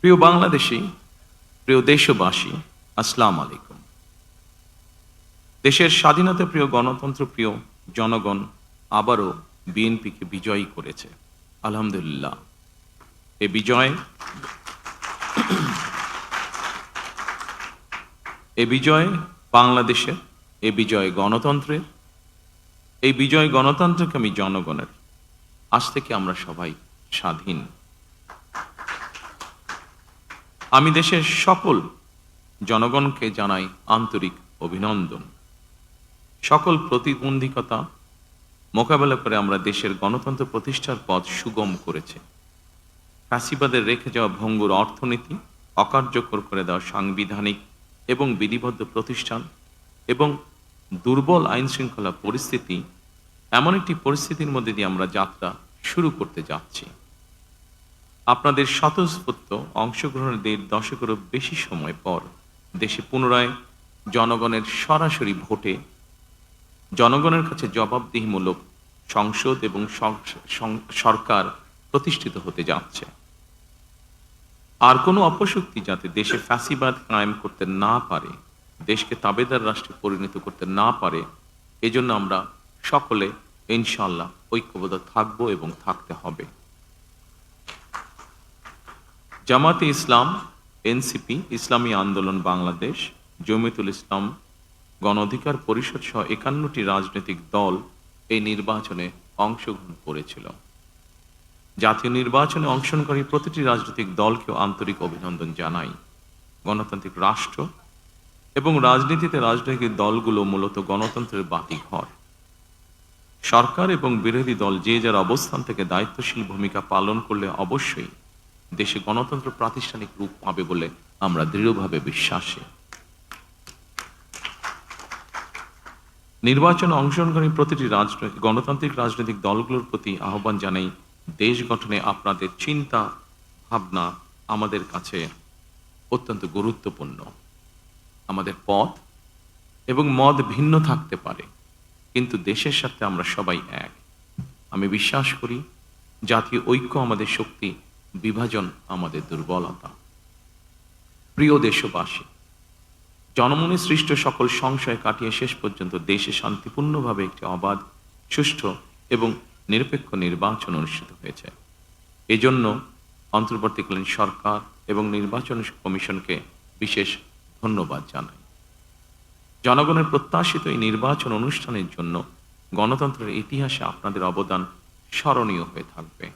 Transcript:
প্রিয় বাংলাদেশী, প্রিয় দেশবাসী, আসসালামু আলাইকুম। দেশের স্বাধীনতা প্রিয় গণতন্ত্র প্রিয় জনগণ আবারও বিএনপিকে বিজয়ী করেছে। আলহামদুলিল্লাহ। এ বিজয় এ বিজয় বাংলাদেশের, এ বিজয় গণতন্ত্রের, এই বিজয় গণতন্ত্রকামী জনগণের। আজ থেকে আমরা সবাই স্বাধীন। আমি দেশের সকল জনগণকে জানাই আন্তরিক অভিনন্দন। সকল প্রতিবন্ধকতা মোকাবেলা করে আমরা দেশের গণতন্ত্র প্রতিষ্ঠার পথ সুগম করেছে। ফ্যাসিবাদের রেখে যাওয়া ভঙ্গুর অর্থনীতি, অকার্যকর করে দেওয়া সাংবিধানিক এবং বিধিবদ্ধ প্রতিষ্ঠান এবং দুর্বল আইন শৃঙ্খলা পরিস্থিতি, এমন একটি পরিস্থিতির মধ্যে দিয়ে আমরা যাত্রা শুরু করতে যাচ্ছি। আপনাদের স্বতঃস্ফূর্ত অংশগ্রহণের ১.৫ দশকেরও বেশি সময় পর দেশে পুনরায় জনগণের সরাসরি ভোটে জনগণের কাছে জবাবদিহিমূলক সংসদ এবং সরকার প্রতিষ্ঠিত হতে যাচ্ছে। আর কোনো অপশক্তি যাতে দেশে ফ্যাসিবাদ কায়েম করতে না পারে, দেশকে তাবেদার রাষ্ট্রে পরিণত করতে না পারে, এজন্য আমরা সকলে ইনশাআল্লাহ ঐক্যবদ্ধ থাকব এবং থাকতে হবে। জামাতে ইসলাম, এনসিপি, ইসলামী আন্দোলন বাংলাদেশ, জমিয়তুল ইসলাম, গণ অধিকার পরিষদ সহ ৫১টি রাজনৈতিক দল এই নির্বাচনে অংশগ্রহণ করেছিল। জাতীয় নির্বাচনে অংশগ্রহণকারী প্রতিটি রাজনৈতিক দলকেও আন্তরিক অভিনন্দন জানাই। গণতান্ত্রিক রাষ্ট্র এবং রাজনীতিতে রাজনৈতিক দলগুলো মূলত গণতন্ত্রের বাতিঘর। সরকার এবং বিরোধী দল যে যার অবস্থান থেকে দায়িত্বশীল ভূমিকা পালন করলে অবশ্যই দেশে গণতন্ত্র প্রাতিষ্ঠানিক রূপ পাবে বলে আমরা দৃঢ়ভাবে বিশ্বাসী। নির্বাচনে অংশগ্রহণকারী প্রতিটি গণতান্ত্রিক রাজনৈতিক দলগুলোর প্রতি আহ্বান জানাই, দেশ গঠনে আপনাদের চিন্তা ভাবনা আমাদের কাছে অত্যন্ত গুরুত্বপূর্ণ। আমাদের পথ এবং মত ভিন্ন থাকতে পারে, কিন্তু দেশের সাথে আমরা সবাই এক। আমি বিশ্বাস করি জাতীয় ঐক্য আমাদের শক্তি, বিভাজন আমাদের দুর্বলতা। প্রিয় দেশবাসী, জনমনে সৃষ্ট সকল সংশয় কাটিয়ে শেষ পর্যন্ত দেশে শান্তিপূর্ণভাবে একটি অবাধ, সুষ্ঠু এবং নিরপেক্ষ নির্বাচন অনুষ্ঠিত হয়েছে। এজন্য অন্তর্বর্তীকালীন সরকার এবং নির্বাচন কমিশনকে বিশেষ ধন্যবাদ জানাই। জনগণের প্রত্যাশিত এই নির্বাচন অনুষ্ঠানের জন্য গণতন্ত্রের ইতিহাসে আপনাদের অবদান স্মরণীয় হয়ে থাকবে।